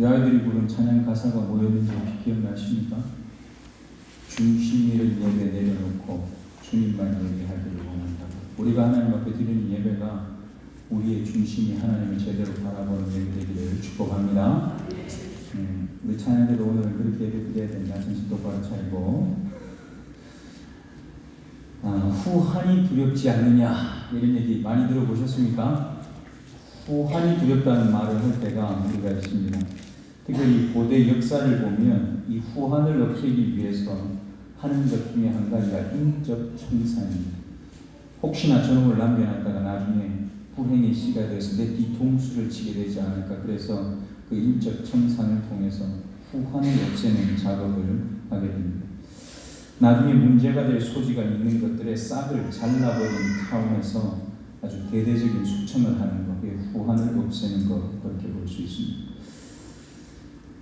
우리 아이들이 부른 찬양 가사가 뭐였는지 혹시 기억나십니까? 중심이를 예배 내려놓고 주님만 예배하기를 원한다고. 우리가 하나님 앞에 드리는 예배가 우리의 중심이 하나님을 제대로 바라보는 예배 되기를 축복합니다. 우리 찬양대도 오늘 그렇게 예배 드려야 된다. 정신 똑바로 차리고. 후한이 두렵지 않느냐, 이런 얘기 많이 들어보셨습니까? 후한이 두렵다는 말을 할 때가 우리가 있습니다. 특히 고대 역사를 보면 이 후한을 없애기 위해서 하는 것 중에 한 가지가 인적 청산입니다. 혹시나 저놈을 남겨놨다가 나중에 불행의 씨가 되어서 내 뒤통수를 치게 되지 않을까, 그래서 그 인적 청산을 통해서 후한을 없애는 작업을 하게 됩니다. 나중에 문제가 될 소지가 있는 것들의 싹을 잘라버리는 차원에서 아주 대대적인 수청을 하는 것, 후한을 없애는 것, 그렇게 볼 수 있습니다.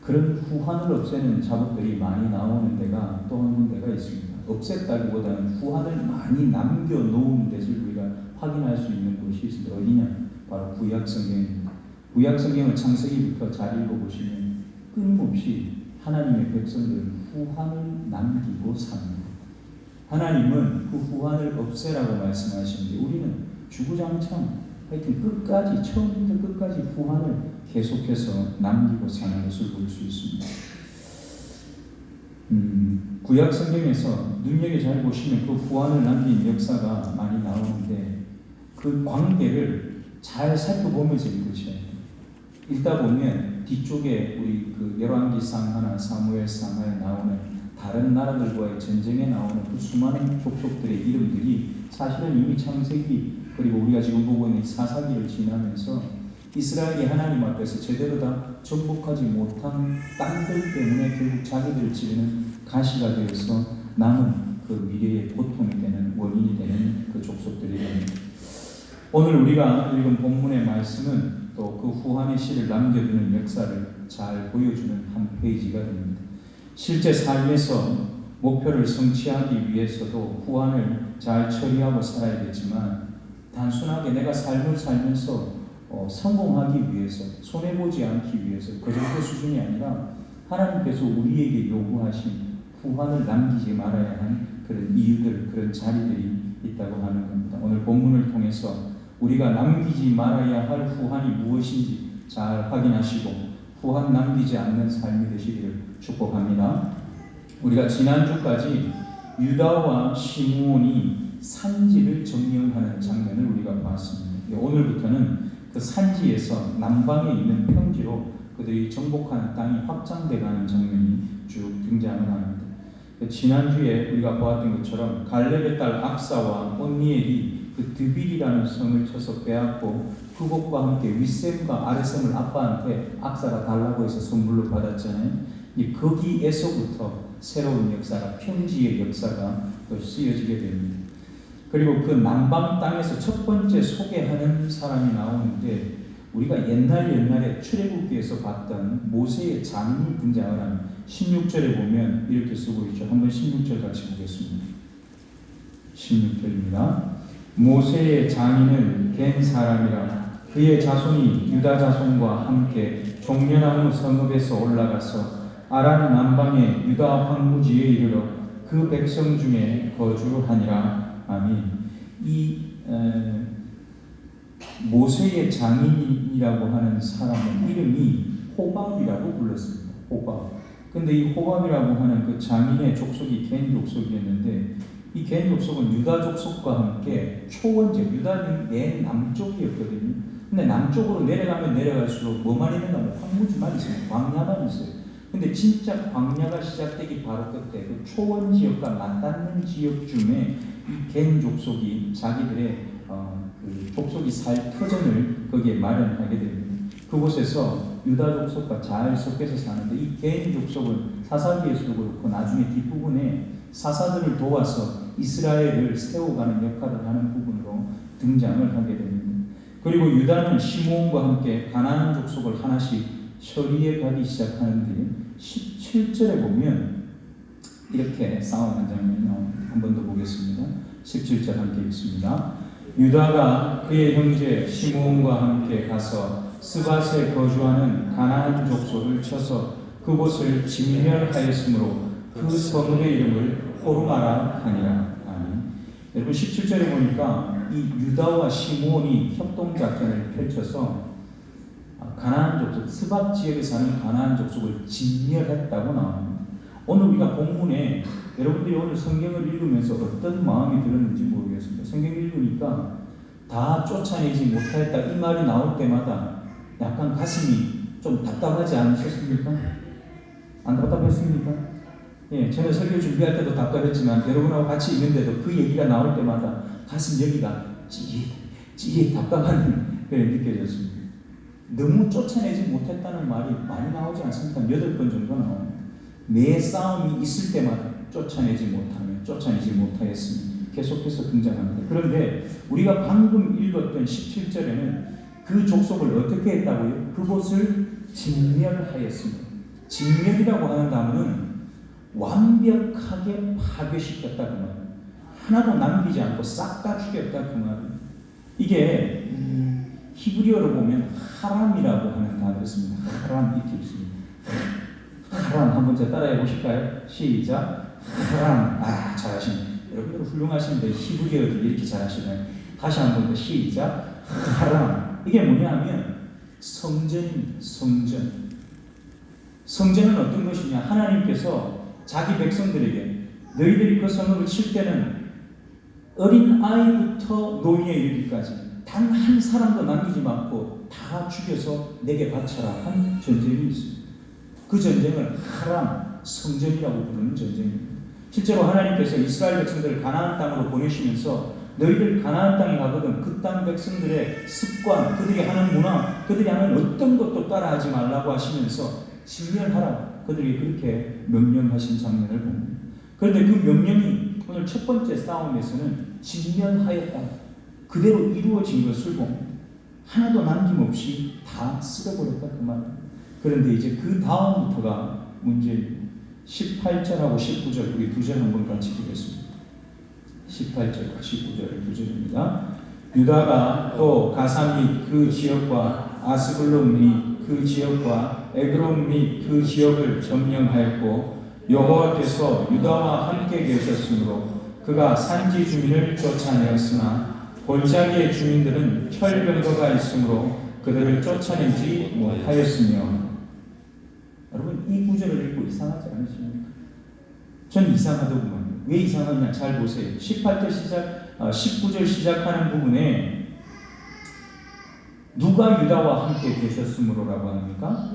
그런 후한을 없애는 작업들이 많이 나오는 데가 또 한 군데가 있습니다. 없앴다기보다는 후한을 많이 남겨놓은 것을 우리가 확인할 수 있는 곳이 있습니다. 어디냐? 바로 구약성경입니다. 구약성경을 창세기부터 잘 읽어보시면 끊임없이 하나님의 백성들은 후한을 남기고 삽니다. 하나님은 그 후한을 없애라고 말씀하시는데 우리는 주구장창 하여튼 끝까지, 처음부터 끝까지 후한을 계속해서 남기고 사는 것을 볼 수 있습니다. 구약 성경에서 눈여겨 잘 보시면 그 후한을 남긴 역사가 많이 나오는데 그 관계를 잘 살펴보면서 읽으셔야 돼요. 읽다 보면 뒤쪽에 우리 그 열왕기상 하나, 사무엘상 하나에 나오는 다른 나라들과의 전쟁에 나오는 그 수많은 족속들의 이름들이 사실은 이미 창세기 그리고 우리가 지금 보고 있는 사사기를 지나면서 이스라엘이 하나님 앞에서 제대로 다 정복하지 못한 땅들 때문에 결국 자기들을 찌르는 가시가 되어서 남은 그 미래의 고통이 되는 원인이 되는 그 족속들이랍니다. 오늘 우리가 읽은 본문의 말씀은 또 그 후한의 씨를 남겨두는 역사를 잘 보여주는 한 페이지가 됩니다. 실제 삶에서 목표를 성취하기 위해서도 후한을 잘 처리하고 살아야겠지만 단순하게 내가 삶을 살면서 성공하기 위해서, 손해보지 않기 위해서 그 정도 수준이 아니라 하나님께서 우리에게 요구하신 후한을 남기지 말아야 하는 그런 이유들, 그런 자리들이 있다고 하는 겁니다. 오늘 본문을 통해서 우리가 남기지 말아야 할 후한이 무엇인지 잘 확인하시고 후한 남기지 않는 삶이 되시기를 축복합니다. 우리가 지난주까지 유다와 시므온이 산지를 점령하는 장면을 우리가 봤습니다. 오늘부터는 그 산지에서 남방에 있는 평지로 그들이 정복하는 땅이 확장돼가는 장면이 쭉 등장을 합니다. 지난주에 우리가 보았던 것처럼 갈렙의 딸 악사와 온니엘이 그 드빌이라는 성을 쳐서 빼앗고 그것과 함께 윗셈과 아랫셈을 아빠한테 악사가 달라고 해서 선물로 받았잖아요. 거기에서부터 새로운 역사가, 평지의 역사가 또 쓰여지게 됩니다. 그리고 그 남방 땅에서 첫 번째 소개하는 사람이 나오는데 우리가 옛날에 출애굽기에서 봤던 모세의 장인이 등장을 합니다. 16절에 보면 이렇게 쓰고 있죠. 한번 16절 같이 보겠습니다. 16절입니다. 모세의 장인은 겐 사람이라 그의 자손이 유다 자손과 함께 종려나무 성읍에서 올라가서 아람 남방의 유다 황무지에 이르러 그 백성 중에 거주하니라. 아멘. 이 모세의 장인이라고 하는 사람은 이름이 호밥이라고 불렀습니다. 호밥. 근데 이 호밥이라고 하는 그 장인의 족속이 겐 족속이었는데 이 겐 족속은 유다 족속과 함께 초원지역, 유다는 맨 남쪽이었거든요. 근데 남쪽으로 내려가면 내려갈수록 뭐만 있는가? 황무지만 있어요. 광야만 있어요. 근데 진짜 광야가 시작되기 바로 끝에 그 초원 지역과 맞닿는 지역쯤에 이 겐 족속이 자기들의 그 족속이 살 터전을 거기에 마련하게 됩니다. 그곳에서 유다 족속과 잘 섞여서 사는데 이 겐 족속은 사사기에서도 그렇고 나중에 뒷부분에 사사들을 도와서 이스라엘을 세워가는 역할을 하는 부분으로 등장을 하게 됩니다. 그리고 유다는 시므온과 함께 가나안 족속을 하나씩 처리해 가기 시작하는데 17절에 보면 이렇게 싸우는 장면이 나옵니다. 한 번 더 보겠습니다. 17절 함께 읽습니다. 유다가 그의 형제 시므온과 함께 가서 스밧에 거주하는 가나안 족속을 쳐서 그곳을 진멸하였으므로 그 성읍의 이름을 호르마라 하니라. 아멘. 여러분 17절에 보니까 이 유다와 시므온이 협동작전을 펼쳐서 가나안 족속, 스밧 지역에 사는 가나안 족속을 진멸했다고 나옵니다. 오늘 우리가 본문에 여러분들이 오늘 성경을 읽으면서 어떤 마음이 들었는지 모르겠습니다. 성경을 읽으니까 다 쫓아내지 못하였다 이 말이 나올 때마다 약간 가슴이 좀 답답하지 않으셨습니까? 안 답답했습니까? 예, 저는 설교 준비할 때도 답답했지만 여러분하고 같이 있는데도 그 얘기가 나올 때마다 가슴 여기가 찌릿 답답한 게 느껴졌습니다. 너무 쫓아내지 못했다는 말이 많이 나오지 않습니까? 8번 정도 나옵니다. 매 싸움이 있을 때마다 쫓아내지 못하였으니 계속해서 등장합니다. 그런데 우리가 방금 읽었던 17절에는 그 족속을 어떻게 했다고요? 그곳을 진멸하였습니다. 진멸이라고 하는 단어는 완벽하게 파괴시켰다 그 말이에요. 하나도 남기지 않고 싹 다 죽였다 그 말이에요. 이게 히브리어로 보면 하람이라고 하는 단어였습니다. 하람 이렇게 있습니다. 하람 한번 제 따라해 보실까요? 시작. 하람. 잘하시네. 여러분들 훌륭하신데 히브리어를 이렇게 잘하시나요? 다시 한번 더 시작. 하람. 이게 뭐냐면 성전입니다. 성전. 성전은 어떤 것이냐? 하나님께서 자기 백성들에게 너희들이 그 성읍을 칠 때는 어린 아이부터 노인에 이르기까지 단 한 사람도 남기지 말고 다 죽여서 내게 바쳐라 한 전쟁이 있습니다. 그 전쟁을 하람, 성전이라고 부르는 전쟁입니다. 실제로 하나님께서 이스라엘 백성들을 가나안 땅으로 보내시면서 너희들 가나안 땅에 가거든 그 땅 백성들의 습관, 그들이 하는 문화, 그들이 하는 어떤 것도 따라하지 말라고 하시면서 진멸하라. 그들이 그렇게 명령하신 장면을 봅니다. 그런데 그 명령이 오늘 첫 번째 싸움에서는 진멸하였다. 그대로 이루어진 것을 봅니다. 하나도 남김없이 다 쓸어버렸다 그 말입니다. 그런데 이제 그 다음부터가 문제입니다. 18절하고 19절 우리 두 절 한번 같이 보겠습니다. 18절과 19절 두 절입니다. 유다가 또 가사 및 그 지역과 아스글론 및 그 지역과 에그론 및 그 지역을 점령하였고 여호와께서 유다와 함께 계셨으므로 그가 산지 주민을 쫓아내었으나 골짜기의 주민들은 혈병거가 있으므로 그들을 쫓아내지 못하였으며. 여러분 이 구절을 읽고 이상하지 않으십니까? 전 이상하더구만. 왜 이상하냐? 잘 보세요. 18절 시작, 19절 시작하는 부분에 누가 유다와 함께 계셨으므로라고 합니까?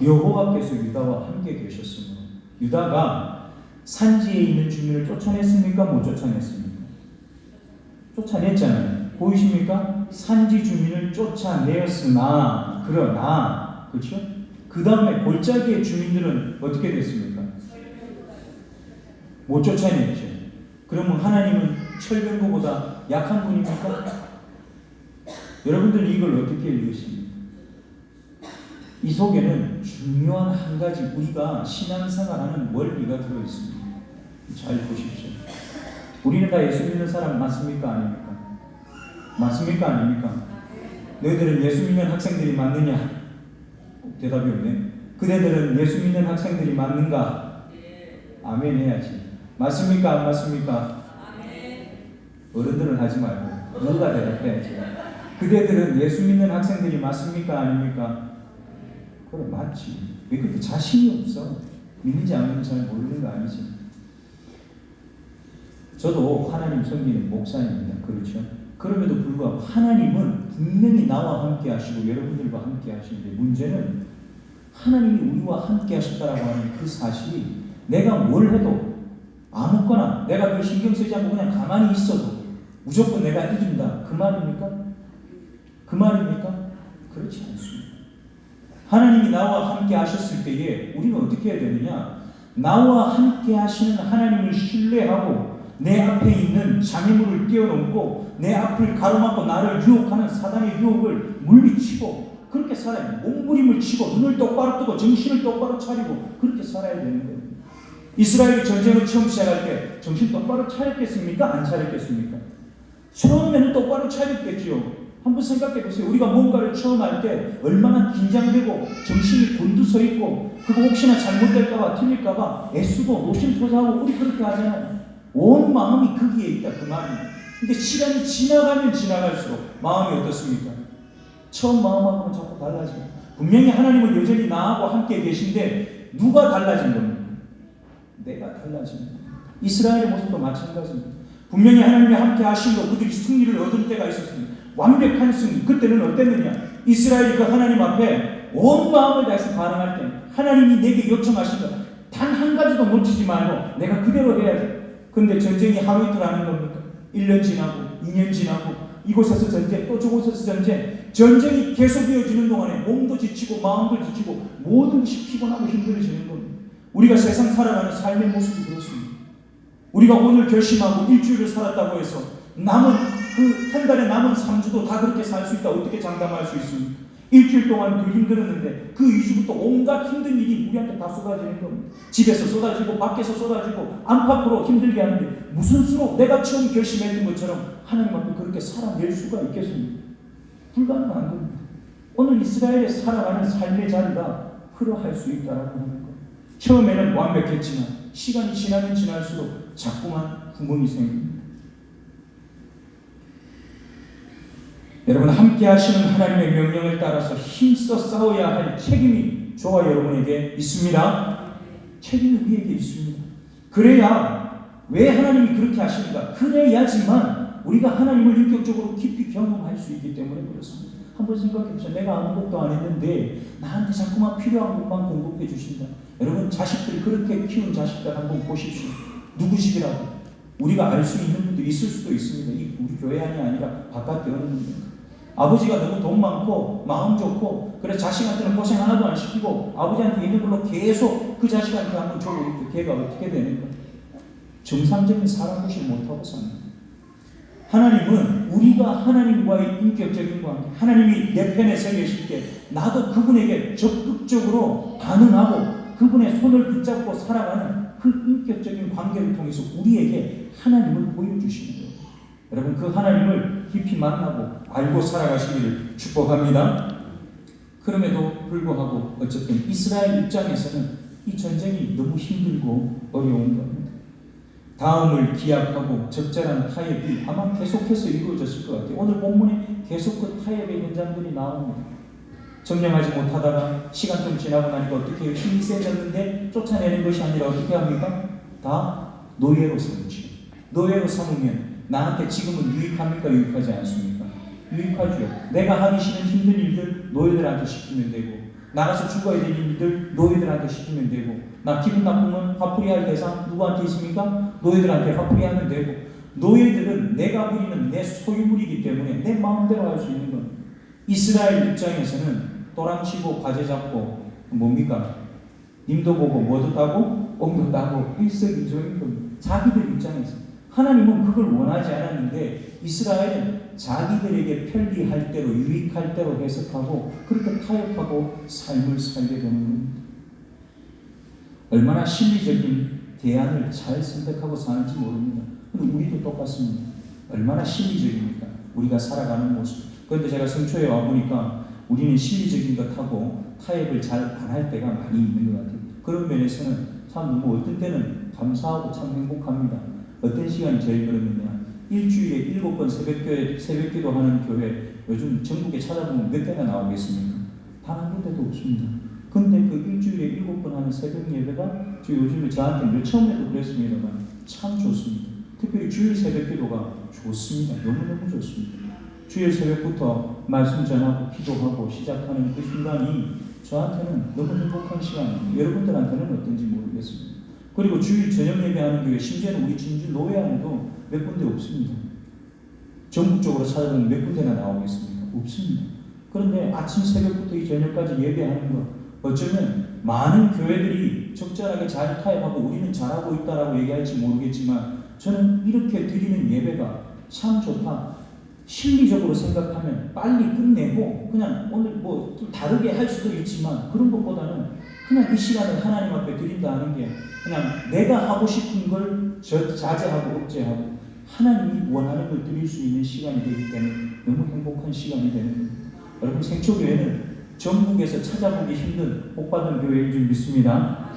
여호와께서 유다와 함께 계셨으므로. 유다가 산지에 있는 주민을 쫓아냈습니까? 못 쫓아냈습니까? 쫓아냈잖아요. 보이십니까? 산지 주민을 쫓아내었으나 그러나 그렇죠? 그 다음에 골짜기의 주민들은 어떻게 됐습니까? 못 쫓아냈죠. 그러면 하나님은 철병거보다 약한 분입니까? 여러분들은 이걸 어떻게 읽으십니까? 이 속에는 중요한 한 가지 우리가 신앙생활하는 원리가 들어있습니다. 잘 보십시오. 우리는 다 예수 믿는 사람 맞습니까? 아닙니까? 맞습니까? 아닙니까? 너희들은 예수 믿는 학생들이 맞느냐? 대답이 없네. 그대들은 예수 믿는 학생들이 맞는가? 아멘 해야지. 맞습니까? 안 맞습니까? 어른들은 하지 말고 너가 대답해야지. 그대들은 예수 믿는 학생들이 맞습니까? 아닙니까? 그래 맞지. 왜 그렇게 자신이 없어? 믿는지 안 믿는지 잘 모르는 거 아니지? 저도 하나님 섬기는 목사입니다. 그렇죠? 그럼에도 불구하고 하나님은 분명히 나와 함께 하시고 여러분들과 함께 하시는데 문제는 하나님이 우리와 함께 하셨다라고 하는 그 사실이 내가 뭘 해도 아무거나 내가 별 신경 쓰지 않고 그냥 가만히 있어도 무조건 내가 이긴다. 그 말입니까? 그 말입니까? 그렇지 않습니다. 하나님이 나와 함께 하셨을 때에 우리는 어떻게 해야 되느냐? 나와 함께 하시는 하나님을 신뢰하고 내 앞에 있는 장애물을 뛰어넘고 내 앞을 가로막고 나를 유혹하는 사단의 유혹을 물리치고 그렇게 살아야 돼요. 몸부림을 치고 눈을 똑바로 뜨고 정신을 똑바로 차리고 그렇게 살아야 되는 거예요. 이스라엘이 전쟁을 처음 시작할 때 정신 똑바로 차렸겠습니까? 안 차렸겠습니까? 처음에는 똑바로 차렸겠지요. 한번 생각해 보세요. 우리가 뭔가를 처음 할 때 얼마나 긴장되고 정신이 곤두서 있고 그거 혹시나 잘못될까봐 틀릴까봐 애쓰고 노심초사하고 우리 그렇게 하잖아요. 온 마음이 거기에 있다 그 말이에요. 근데 시간이 지나가면 지나갈수록 마음이 어떻습니까? 처음 마음하고는 자꾸 달라져요. 분명히 하나님은 여전히 나하고 함께 계신데 누가 달라진 겁니까? 내가 달라진 겁니다. 이스라엘의 모습도 마찬가지입니다. 분명히 하나님이 함께 하신 거 그들이 승리를 얻을 때가 있었습니다. 완벽한 승리. 그때는 어땠느냐? 이스라엘이 그 하나님 앞에 온 마음을 다해서 반응할 때 하나님이 내게 요청하신 것 단 한 가지도 놓치지 말고 내가 그대로 해야지. 근데 전쟁이 하루 이틀 하는 겁니까? 1년 지나고 2년 지나고 이곳에서 전쟁 또 저곳에서 전쟁이 계속 이어지는 동안에 몸도 지치고 마음도 지치고 모든 것이 피곤하고 힘들어지는 겁니다. 우리가 세상 살아가는 삶의 모습이 그렇습니다. 우리가 오늘 결심하고 일주일을 살았다고 해서 남은 그 한 달에 남은 3주도 다 그렇게 살 수 있다 어떻게 장담할 수 있습니까? 일주일 동안 그 힘들었는데 그 2주부터 온갖 힘든 일이 우리한테 다 쏟아지는 겁니다. 집에서 쏟아지고 밖에서 쏟아지고 안팎으로 힘들게 하는데 무슨 수로 내가 처음 결심했던 것처럼 하나님 앞에 그렇게 살아낼 수가 있겠습니까? 불가능한 겁니다. 오늘 이스라엘에 살아가는 삶의 자리가 그러할 수 있다라고 하는 겁니다. 처음에는 완벽했지만 시간이 지나면 지날수록 자꾸만 구멍이 생깁니다. 여러분 함께 하시는 하나님의 명령을 따라서 힘써 싸워야 할 책임이 저와 여러분에게 있습니다. 책임이 우리에게 있습니다. 그래야 왜 하나님이 그렇게 하십니까? 그래야지만 우리가 하나님을 인격적으로 깊이 경험할 수 있기 때문에 그렇습니다. 한번 생각해 보세요. 내가 아무것도 안 했는데 나한테 자꾸만 필요한 것만 공급해 주신다. 여러분 자식들 그렇게 키운 자식들 한번 보십시오. 누구 집이라도 우리가 알 수 있는 분들이 있을 수도 있습니다. 우리 교회 안이 아니라 바깥에 어느 분들. 아버지가 너무 돈 많고 마음 좋고 그래서 자식한테는 고생 하나도 안 시키고 아버지한테 있는 걸로 계속 그 자식한테 한번 줘도 걔가 어떻게 되는가? 정상적인 사람 것이 못하고 삽니다. 하나님은 우리가 하나님과의 인격적인 관계, 하나님이 내 편에 서 계실 때 나도 그분에게 적극적으로 반응하고 그분의 손을 붙잡고 살아가는 그 인격적인 관계를 통해서 우리에게 하나님을 보여주시는 거예요. 여러분 그 하나님을 깊이 만나고 알고 살아가시기를 축복합니다. 그럼에도 불구하고 어쨌든 이스라엘 입장에서는 이 전쟁이 너무 힘들고 어려운 겁니다. 다음을 기약하고 적절한 타협이 아마 계속해서 이루어졌을 것 같아요. 오늘 본문에 계속 그 타협의 현장들이 나옵니다. 점령하지 못하다가 시간 좀 지나고 나니까 어떻게 해요? 힘이 세졌는데 쫓아내는 것이 아니라 어떻게 합니까? 다 노예로 삼죠. 노예로 삼으면 나한테 지금은 유익합니까? 유익하지 않습니까? 유익하죠. 내가 하기 싫은 힘든 일들 노예들한테 시키면 되고 나가서 죽어야 되는 일들 노예들한테 시키면 되고 나 기분 나쁘면 화풀이할 대상 누구한테 있습니까? 노예들한테 화풀이하면 되고 노예들은 내가 부리는 내 소유물이기 때문에 내 마음대로 할 수 있는 겁니다. 이스라엘 입장에서는 또랑치고 과제 잡고 뭡니까? 님도 보고 뭐도 따고 옥도 따고 일석이조인 겁니다. 자기들 입장에서 하나님은 그걸 원하지 않았는데 이스라엘은 자기들에게 편리할 대로 유익할 대로 해석하고 그렇게 타협하고 삶을 살게 되는 겁니다. 얼마나 실리적인 대안을 잘 선택하고 사는지 모릅니다. 근데 우리도 똑같습니다. 얼마나 실리적입니까? 우리가 살아가는 모습. 그런데 제가 성초에 와보니까 우리는 실리적인 것하고 타협을 잘 안 할 때가 많이 있는 것 같아요. 그런 면에서는 참 너무 어떤 때는 감사하고 참 행복합니다. 어떤 시간이 제일 그러느냐? 일주일에 7번 새벽기도 하는 교회 요즘 전국에 찾아보면 몇 개나 나오겠습니까? 단 한 군데도 없습니다. 근데 그 일주일에 7번 하는 새벽 예배가 요즘에 저한테 처음에도 그랬습니다만 참 좋습니다. 특별히 주일 새벽기도가 좋습니다. 너무너무 좋습니다. 주일 새벽부터 말씀 전하고 기도하고 시작하는 그 순간이 저한테는 너무 행복한 시간입니다. 여러분들한테는 어떤지 모르겠습니다. 그리고 주일 저녁 예배하는 교회 심지어는 우리 진주 노회 안에도 몇 군데 없습니다. 전국적으로 찾아보면 몇 군데나 나오겠습니까? 없습니다. 그런데 아침 새벽부터 이 저녁까지 예배하는 것 어쩌면 많은 교회들이 적절하게 잘 타협하고 우리는 잘하고 있다라고 얘기할지 모르겠지만 저는 이렇게 드리는 예배가 참 좋다. 실리적으로 생각하면 빨리 끝내고 그냥 오늘 뭐 좀 다르게 할 수도 있지만 그런 것보다는 그냥 이 시간을 하나님 앞에 드린다 하는 게 그냥 내가 하고 싶은 걸 자제하고 억제하고 하나님이 원하는 걸 드릴 수 있는 시간이 되기 때문에 너무 행복한 시간이 되는 겁니다. 여러분, 생초교회는 전국에서 찾아보기 힘든 복받은 교회인 줄 믿습니다.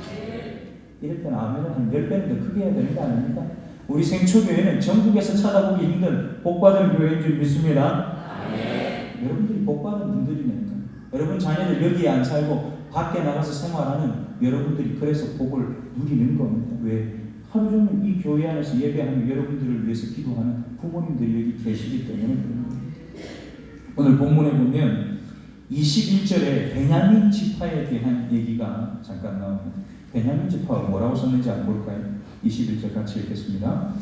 이럴 때는 아멘을 한 10배는 더 크게 해야 되는 거 아닙니까? 우리 생초교회는 전국에서 찾아보기 힘든 복받은 교회인 줄 믿습니다. 여러분들이 복받은 분들이니까. 여러분 자녀들 여기에 안 살고 밖에 나가서 생활하는 여러분들이 그래서 복을 누리는 겁니다. 왜? 하루 종일 이 교회 안에서 예배하는 여러분들을 위해서 기도하는 부모님들이 여기 계시기 때문에 그런 겁니다. 오늘 본문에 보면 21절에 베냐민 지파에 대한 얘기가 잠깐 나옵니다. 베냐민 지파가 뭐라고 썼는지 한번 볼까요? 21절 같이 읽겠습니다.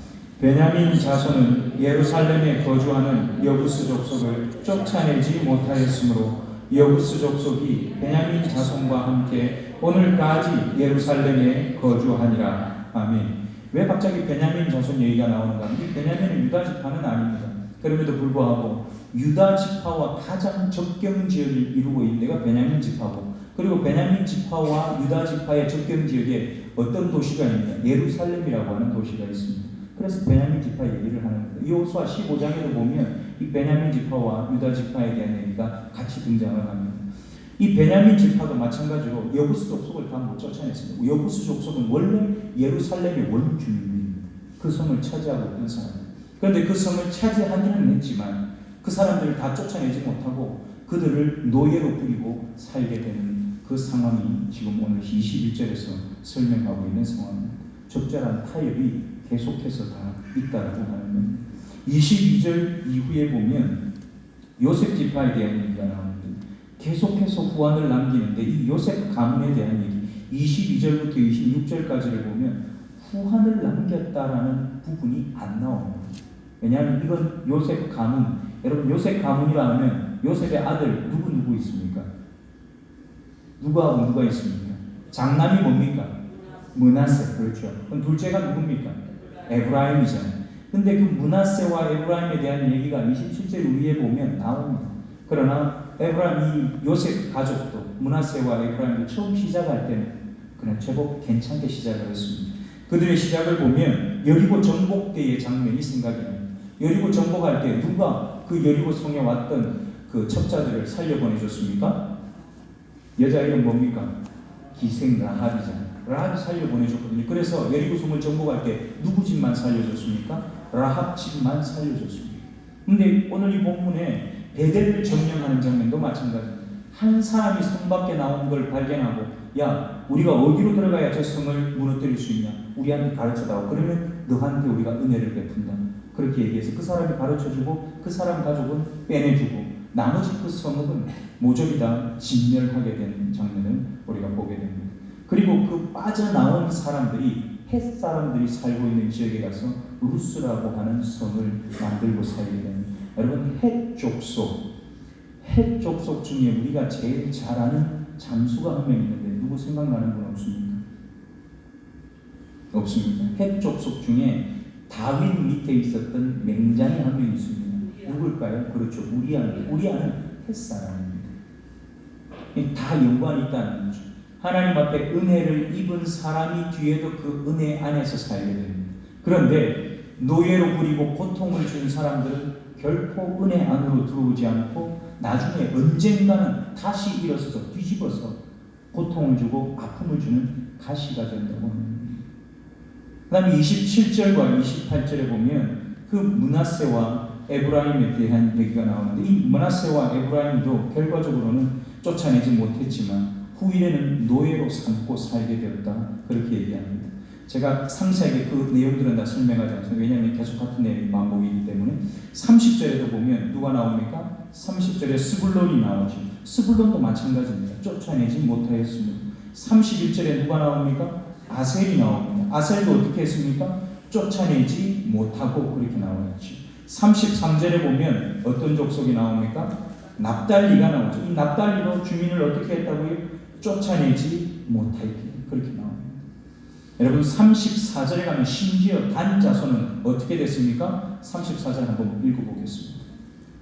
베냐민 자손은 예루살렘에 거주하는 여부스 족속을 쫓아내지 못하였으므로 여부스 족속이 베냐민 자손과 함께 오늘까지 예루살렘에 거주하니라. 아멘. 왜 갑자기 베냐민 자손 얘기가 나오는가? 이 베냐민은 유다 지파는 아닙니다. 그럼에도 불구하고 유다 지파와 가장 접경 지역을 이루고 있는 데가 베냐민 지파고, 그리고 베냐민 지파와 유다 지파의 접경 지역에 어떤 도시가 있느냐? 예루살렘이라고 하는 도시가 있습니다. 그래서 베냐민 지파 얘기를 하는 겁니다. 여호수아 15장에도 보면 이 베냐민 지파와 유다 지파에 대한 얘기가 같이 등장을 합니다. 이 베냐민 지파도 마찬가지로 여부스 족속을 다 못 쫓아냈습니다. 여부스 족속은 원래 예루살렘의 원주민입니다. 그 성을 차지하고 있던 사람. 그런데 그 성을 차지하기는 했지만 그 사람들을 다 쫓아내지 못하고 그들을 노예로 부리고 살게 되는 그 상황이 지금 오늘 21절에서 설명하고 있는 상황입니다. 적절한 타협이 계속해서 다 있다라고 하는 겁니다. 22절 이후에 보면 요셉 지파에 대한 얘기가 나옵니다. 계속해서 후환을 남기는데 이 요셉 가문에 대한 얘기 22절부터 26절까지를 보면 후환을 남겼다라는 부분이 안 나옵니다. 왜냐하면 이건 요셉 가문. 여러분, 요셉 가문이라 하면 요셉의 아들 누구 있습니까? 누구하고 누가 있습니까? 장남이 뭡니까? 므낫세. 그렇죠. 그럼 둘째가 누굽니까? 에브라임이잖아요. 근데 그 므낫세와 에브라임에 대한 얘기가 27절 위에 보면 나옵니다. 그러나 에브라임, 이 요셉 가족도 므낫세와 에브라임도 처음 시작할 때는 그냥 제법 괜찮게 시작을 했습니다. 그들의 시작을 보면 여리고 정복 때의 장면이 생각이 납니다. 여리고 정복할 때 누가 그 여리고 성에 왔던 그 첩자들을 살려보내줬습니까? 여자 이름 뭡니까? 기생 라합이잖아요. 라합이 살려보내줬거든요. 그래서 여리고 성을 정복할 때 누구 집만 살려줬습니까? 라합 집만 살려줬습니다. 근데 오늘 이 본문에 베델을 점령하는 장면도 마찬가지입니다. 한 사람이 성 밖에 나온 걸 발견하고, 야, 우리가 어디로 들어가야 저 성을 무너뜨릴 수 있냐? 우리한테 가르쳐다오. 그러면 너한테 우리가 은혜를 베푼다. 그렇게 얘기해서 그 사람이 가르쳐주고 그 사람 가족은 빼내주고 나머지 그 성읍은 모조리 다 진멸하게 되는 장면을 우리가 보게 됩니다. 그리고 그 빠져나온 사람들이 헷 사람들이 살고 있는 지역에 가서 루스라고 하는 성을 만들고 살게 됩니다. 여러분, 헷 족속 중에 우리가 제일 잘 아는 장수가 한 명 있는데 누구 생각나는 분 없습니까? 없습니다. 헷 족속 중에 다윗 밑에 있었던 맹장이 한 명 있습니다. 누굴까요? 그렇죠. 우리아입니다. 우리아는 헷 사람입니다. 다 연관이 있다는 거죠. 하나님 앞에 은혜를 입은 사람이 뒤에도 그 은혜 안에서 살게 됩니다. 그런데 노예로 부리고 고통을 준 사람들은 결코 은혜 안으로 들어오지 않고 나중에 언젠가는 다시 일어서서 뒤집어서 고통을 주고 아픔을 주는 가시가 된다고 합니다. 그 다음에 27절과 28절에 보면 그 므낫세와 에브라임에 대한 얘기가 나오는데 이 므낫세와 에브라임도 결과적으로는 쫓아내지 못했지만 후일에는 노예로 삼고 살게 되었다. 그렇게 얘기합니다. 제가 상세하게 그 내용들은 다 설명하지 않습니다. 왜냐하면 계속 같은 내용이 반복이기 때문에. 30절에도 보면 누가 나옵니까? 30절에 스불론이 나오죠. 스불론도 마찬가지입니다. 쫓아내지 못하였습니다. 31절에 누가 나옵니까? 아셀이 나옵니다. 아셀도 어떻게 했습니까? 쫓아내지 못하고 그렇게 나오죠. 33절에 보면 어떤 족속이 나옵니까? 납달리가 나오죠. 이 납달리도 주민을 어떻게 했다고요? 쫓아내지 못하였기 그렇게 나옵니다. 여러분, 34절에 가면 심지어 단 자손은 어떻게 됐습니까? 34절 한번 읽어보겠습니다.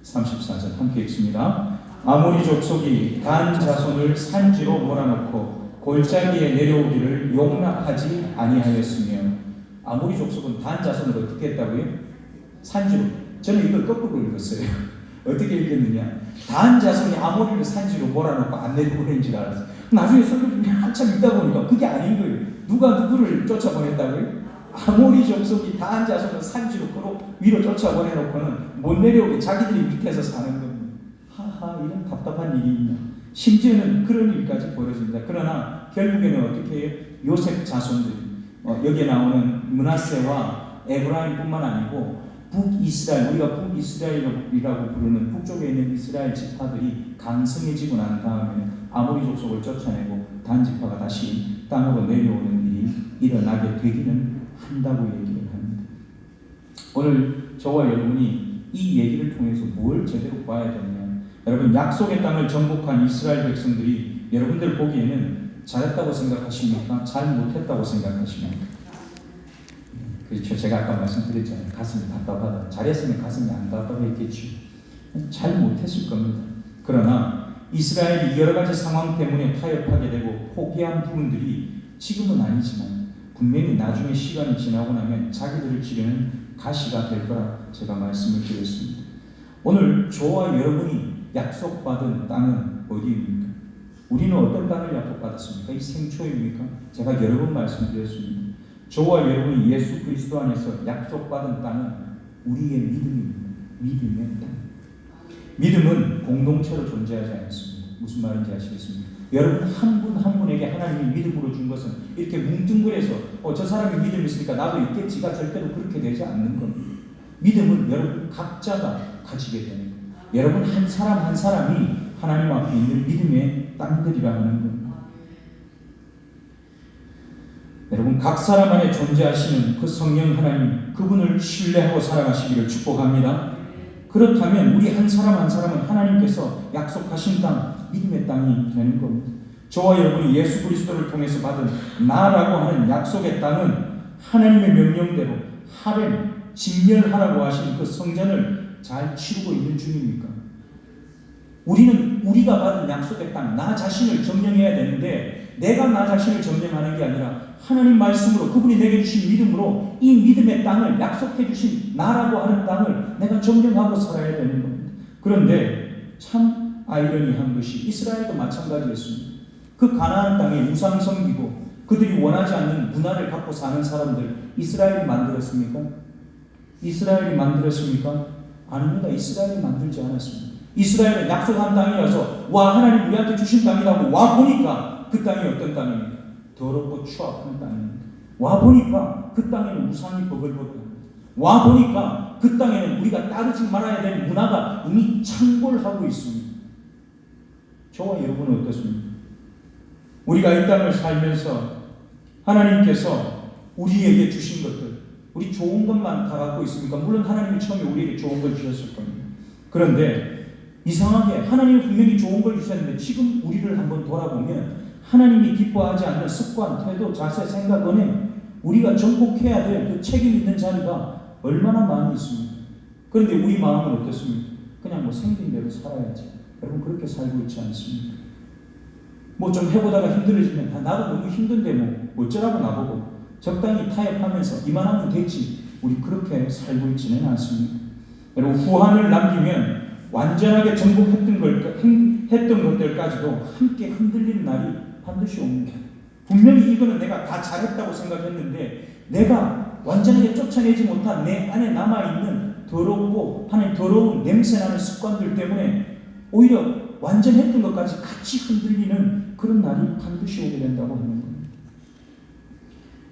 34절 함께 읽습니다. 아모리 족속이 단 자손을 산지로 몰아넣고 골짜기에 내려오기를 용납하지 아니하였으며, 아모리 족속은 단 자손을 어떻게 했다고요? 산지로. 저는 이걸 거꾸로 읽었어요. 어떻게 읽겠느냐? 단 자손이 아모리를 산지로 몰아놓고 안 내려보낸 줄 알았어. 나중에 설교 중에 한참 읽다 보니까 그게 아닌 거예요. 누가 누구를 쫓아보냈다고요? 아모리 족속이 단 자손을 산지로 위로 쫓아보내놓고는 못 내려오게 자기들이 밑에서 사는 겁니다. 하하, 이런 답답한 일이 있나. 심지어는 그런 일까지 벌어집니다. 그러나 결국에는 어떻게 해요? 요셉 자손들이 여기에 나오는 므낫세와 에브라임뿐만 아니고 북이스라엘, 우리가 북이스라엘이라고 부르는 북쪽에 있는 이스라엘 지파들이 강성해지고 난 다음에는 아모리 족속을 쫓아내고 단 지파가 다시 땅으로 내려오는 일이 일어나게 되기는 한다고 얘기를 합니다. 오늘 저와 여러분이 이 얘기를 통해서 뭘 제대로 봐야 되느냐? 여러분, 약속의 땅을 정복한 이스라엘 백성들이 여러분들 보기에는 잘했다고 생각하십니까? 잘 못했다고 생각하십니까? 그렇죠. 제가 아까 말씀드렸잖아요. 가슴이 답답하다. 잘했으면 가슴이 안 답답했겠죠. 잘 못했을 겁니다. 그러나 이스라엘이 여러 가지 상황 때문에 타협하게 되고 포기한 부분들이 지금은 아니지만 분명히 나중에 시간이 지나고 나면 자기들을 지르는 가시가 될 거라 제가 말씀을 드렸습니다. 오늘 저와 여러분이 약속받은 땅은 어디입니까? 우리는 어떤 땅을 약속받았습니까? 이 생초입니까? 제가 여러 번 말씀드렸습니다. 저와 여러분이 예수 그리스도 안에서 약속받은 땅은 우리의 믿음입니다. 믿음의 땅. 믿음은 공동체로 존재하지 않습니다. 무슨 말인지 아시겠습니까? 여러분 한 분 한 분에게 하나님이 믿음으로 준 것은 이렇게 뭉뚱그려서 저 사람이 믿음이 있으니까 나도 있겠지가 절대로 그렇게 되지 않는 겁니다. 믿음은 여러분 각자가 가지게 되는 겁니다. 여러분 한 사람 한 사람이 하나님 앞에 있는 믿음의 땅들이라 하는 겁니다. 여러분 각 사람 안에 존재하시는 그 성령 하나님, 그분을 신뢰하고 살아가시기를 축복합니다. 그렇다면 우리 한 사람 한 사람은 하나님께서 약속하신 땅, 믿음의 땅이 되는 겁니다. 저와 여러분이 예수 그리스도를 통해서 받은 나라고 하는 약속의 땅은 하나님의 명령대로 하렘, 진멸하라고 하신 그 성전을 잘 치르고 있는 중입니까? 우리는 우리가 받은 약속의 땅, 나 자신을 점령해야 되는데 내가 나 자신을 점령하는 게 아니라 하나님 말씀으로 그분이 내게 주신 믿음으로 이 믿음의 땅을 약속해 주신 나라고 하는 땅을 내가 점령하고 살아야 되는 겁니다. 그런데 참 아이러니한 것이 이스라엘도 마찬가지였습니다. 그 가나안 땅에 우상 섬기고 그들이 원하지 않는 문화를 갖고 사는 사람들 이스라엘이 만들었습니까? 이스라엘이 만들었습니까? 아닙니다. 이스라엘이 만들지 않았습니다. 이스라엘은 약속한 땅이라서 와 하나님 우리한테 주신 땅이라고 와 보니까 그 땅이 어떤 땅입니까? 더럽고 추악한 땅입니다. 와 보니까 그 땅에는 우상이 버글버글합니다. 와 보니까 그 땅에는 우리가 따르지 말아야 될 문화가 이미 창궐하고 있습니다. 저와 여러분은 어떻습니까? 우리가 이 땅을 살면서 하나님께서 우리에게 주신 것들, 우리 좋은 것만 다 갖고 있습니까? 물론 하나님이 처음에 우리에게 좋은 걸 주셨을 겁니다. 그런데 이상하게 하나님이 분명히 좋은 걸 주셨는데 지금 우리를 한번 돌아보면 하나님이 기뻐하지 않는 습관, 태도, 자세, 생각, 은혜, 우리가 정복해야 될 그 책임 있는 자리가 얼마나 많이 있습니까? 그런데 우리 마음은 어떻습니까? 그냥 뭐 생긴 대로 살아야지. 여러분 그렇게 살고 있지 않습니까? 뭐 좀 해보다가 힘들어지면 나도 너무 힘든데 뭐 어쩌라고 나보고 적당히 타협하면서 이만하면 됐지. 우리 그렇게 살고 있지는 않습니다. 여러분 후한을 남기면 완전하게 정복했던 것들까지도 함께 흔들리는 날이 반드시 옵니다. 분명히 이거는 내가 다 잘했다고 생각했는데 내가 완전하게 쫓아내지 못한 내 안에 남아있는 더럽고 하나님 더러운 냄새나는 습관들 때문에 오히려 완전했던 것까지 같이 흔들리는 그런 날이 반드시 오게 된다고 하는 겁니다.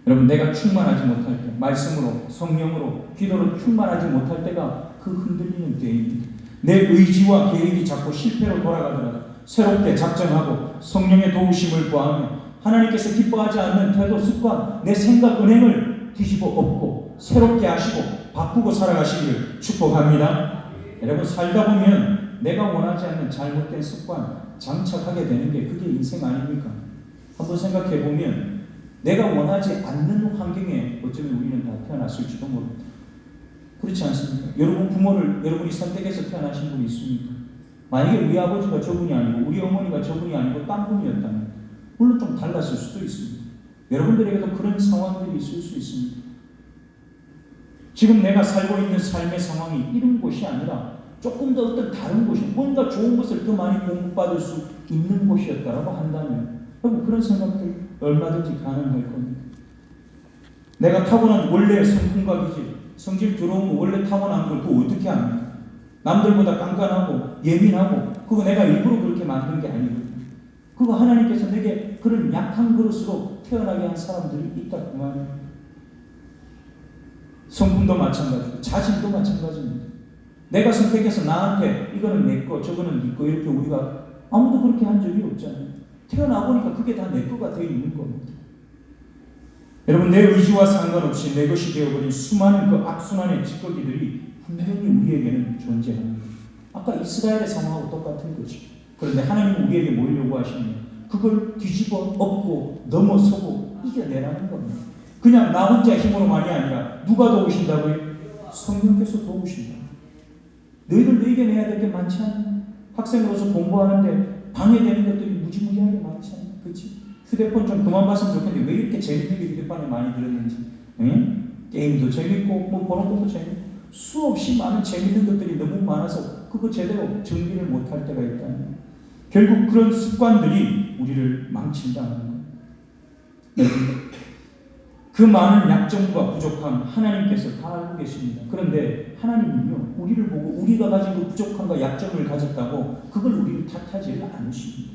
여러분 내가 충만하지 못할 때 말씀으로 성령으로 기도로 충만하지 못할 때가 그 흔들리는 때입니다. 내 의지와 계획이 자꾸 실패로 돌아가더라도 새롭게 작정하고 성령의 도우심을 구하며 하나님께서 기뻐하지 않는 태도, 습관, 내 생각, 은행을 뒤집어 엎고 새롭게 하시고 바꾸고 살아가시기를 축복합니다. 여러분 살다 보면 내가 원하지 않는 잘못된 습관 장착하게 되는 게 그게 인생 아닙니까? 한번 생각해 보면 내가 원하지 않는 환경에 어쩌면 우리는 다 태어났을지도 모릅니다. 그렇지 않습니까? 여러분 부모를 여러분이 선택해서 태어나신 분이 있습니까? 만약에 우리 아버지가 저분이 아니고 우리 어머니가 저분이 아니고 딴 분이었다면 물론 좀 달랐을 수도 있습니다. 여러분들에게도 그런 상황들이 있을 수 있습니다. 지금 내가 살고 있는 삶의 상황이 이런 곳이 아니라 조금 더 어떤 다른 곳이 뭔가 좋은 것을 더 많이 공부받을 수 있는 곳이었다라고 한다면 여러분 그런 생각들 얼마든지 가능할 겁니다. 내가 타고난 원래 성품과 성질 들어온 거 원래 타고난 걸 그거 어떻게 합니까? 남들보다 깐깐하고 예민하고 그거 내가 일부러 그렇게 만든 게 아니거든요. 그거 하나님께서 내게 그런 약한 그릇으로 태어나게 한 사람들이 있다 그 말이에요. 성품도 마찬가지고 자질도 마찬가지입니다. 내가 선택해서 나한테 이거는 내 거 저거는 네 거 이렇게 우리가 아무도 그렇게 한 적이 없잖아요. 태어나 보니까 그게 다 내 거가 되어 있는 겁니다. 여러분 내 의지와 상관없이 내 것이 되어버린 수많은 그 악순환의 찌꺼기들이 분명히 우리에게는 존재합니다. 아까 이스라엘의 상황하고 똑같은 거죠. 그런데 하나님은 우리에게 뭘 요구하시느냐? 그걸 뒤집어 엎고 넘어서고 이겨내라는 겁니다. 그냥 나 혼자 힘으로만이 아니라 누가 도우신다고요? 성령께서 도우신다. 너희들도 이겨내야 될 게 많지 않나? 학생으로서 공부하는데 방해되는 것들이 무지무지하게 많지 않나? 그렇지? 휴대폰 좀 그만 봤으면 좋겠는데 왜 이렇게 재밌는 게 휴대폰에 많이 들었는지. 응? 게임도 재밌고 뭐 보는 것도 재밌고 수없이 많은 재밌는 것들이 너무 많아서 그거 제대로 정리를 못할 때가 있다. 결국 그런 습관들이 우리를 망친다는 거예요. 그 많은 약점과 부족함 하나님께서 다 알고 계십니다. 그런데 하나님은요 우리를 보고 우리가 가진 그 부족함과 약점을 가졌다고 그걸 우리를 탓하지 않으십니다.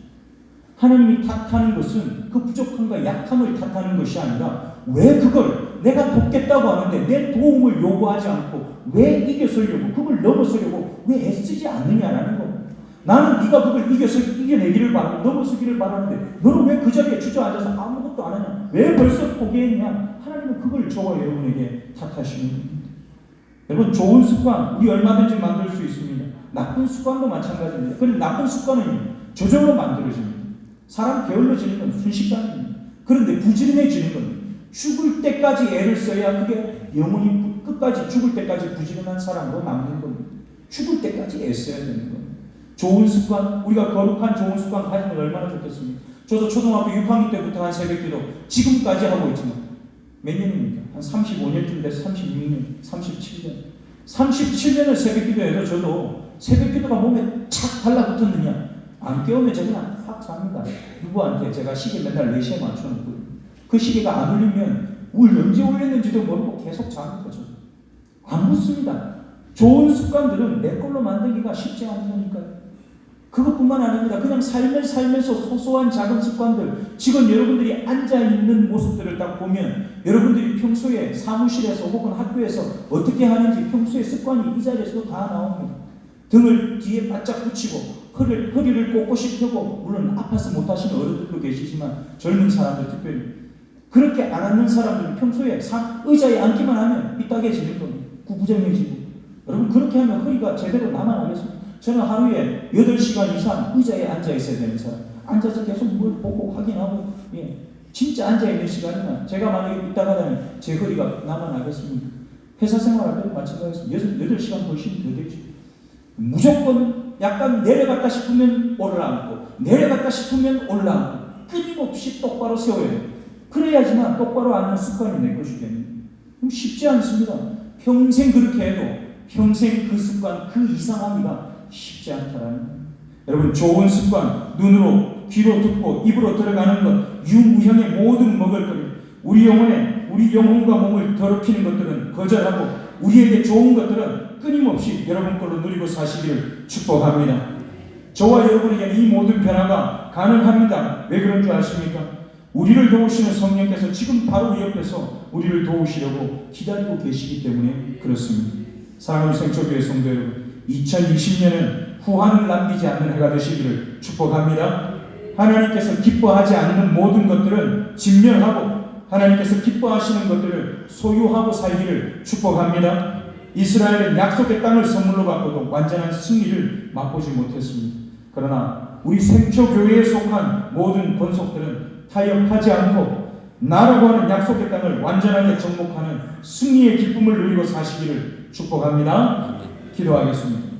하나님이 탓하는 것은 그 부족함과 약함을 탓하는 것이 아니라 왜 그걸 내가 돕겠다고 하는데 내 도움을 요구하지 않고 왜 이겨서려고 그걸 넘어서려고 왜 애쓰지 않느냐라는 겁니다. 나는 네가 그걸 이겨내기를 바라고 넘어서기를 바라는데 너는 왜 그 자리에 주저앉아서 아무것도 안 하냐? 왜 벌써 포기했냐? 하나님은 그걸 저와 여러분에게 탓하시는 겁니다. 여러분 좋은 습관 우리 얼마든지 만들 수 있습니다. 나쁜 습관도 마찬가지입니다. 그런데 나쁜 습관은 저절로 만들어집니다. 사람 게을러지는 건 순식간입니다. 그런데 부지런해지는 건 죽을 때까지 애를 써야 그게 영원히 끝까지 죽을 때까지 부지런한 사람으로 남는 겁니다. 죽을 때까지 애써야 되는 겁니다. 좋은 습관, 우리가 거룩한 좋은 습관 가지면 얼마나 좋겠습니까? 저도 초등학교 6학년 때부터 한 새벽기도 지금까지 하고 있지만 몇 년입니까? 한 35년쯤 돼서 36년, 37년. 37년을 새벽기도해도 저도 새벽기도가 몸에 착 달라붙었느냐? 안 깨우면 저 그냥 확 삽니다. 누구한테 제가 시계 맨날 4시에 맞춰놓고 그 시계가 안 울리면 언제 울렸는지도 모르고 계속 자는 거죠. 안 붙습니다. 좋은 습관들은 내 걸로 만들기가 쉽지 않다니까요. 그것뿐만 아닙니다. 그냥 삶을 살면서 소소한 작은 습관들, 지금 여러분들이 앉아있는 모습들을 딱 보면 여러분들이 평소에 사무실에서 혹은 학교에서 어떻게 하는지 평소에 습관이 이 자리에서도 다 나옵니다. 등을 뒤에 바짝 붙이고 허리를 꼿꼿이 펴고 물론 아파서 못하시는 어른들도 계시지만 젊은 사람들 특별히 그렇게 안 앉는 사람들은 평소에 의자에 앉기만 하면 삐딱해지는 겁니다. 구부정해지고 여러분 그렇게 하면 허리가 제대로 남아나겠습니다. 저는 하루에 8시간 이상 의자에 앉아 있어야 되는 사람. 앉아서 계속 뭘 보고 확인하고 진짜 앉아있는 시간이면 제가 만약에 삐딱하다면 제 허리가 남아나겠습니까? 회사 생활할 때도 마찬가지입니다. 8시간 훨씬 더 되죠. 무조건 약간 내려갔다 싶으면 올라앉고 내려갔다 싶으면 올라앉고 끊임없이 똑바로 세워야 돼요. 그래야지만 똑바로 앉는 습관이 내 것이 됩니다. 쉽지 않습니다. 평생 그렇게 해도 평생 그 습관 그 이상하기가 쉽지 않다라는 거예요. 여러분 좋은 습관 눈으로 귀로 듣고 입으로 들어가는 것 유무형의 모든 먹을거리 우리 영혼과 몸을 더럽히는 것들은 거절하고 우리에게 좋은 것들은 끊임없이 여러분 걸로 누리고 사시기를 축복합니다. 저와 여러분에게는 이 모든 변화가 가능합니다. 왜 그런 줄 아십니까? 우리를 도우시는 성령께서 지금 바로 옆에서 우리를 도우시려고 기다리고 계시기 때문에 그렇습니다. 사랑하는 생초교회 성도 여러분 2020년은 후환을 남기지 않는 해가 되시기를 축복합니다. 하나님께서 기뻐하지 않는 모든 것들은 진멸하고 하나님께서 기뻐하시는 것들을 소유하고 살기를 축복합니다. 이스라엘은 약속의 땅을 선물로 받고도 완전한 승리를 맛보지 못했습니다. 그러나 우리 생초교회에 속한 모든 권속들은 타협하지 않고 나라고 하는 약속의 땅을 완전하게 정복하는 승리의 기쁨을 누리고 사시기를 축복합니다. 기도하겠습니다.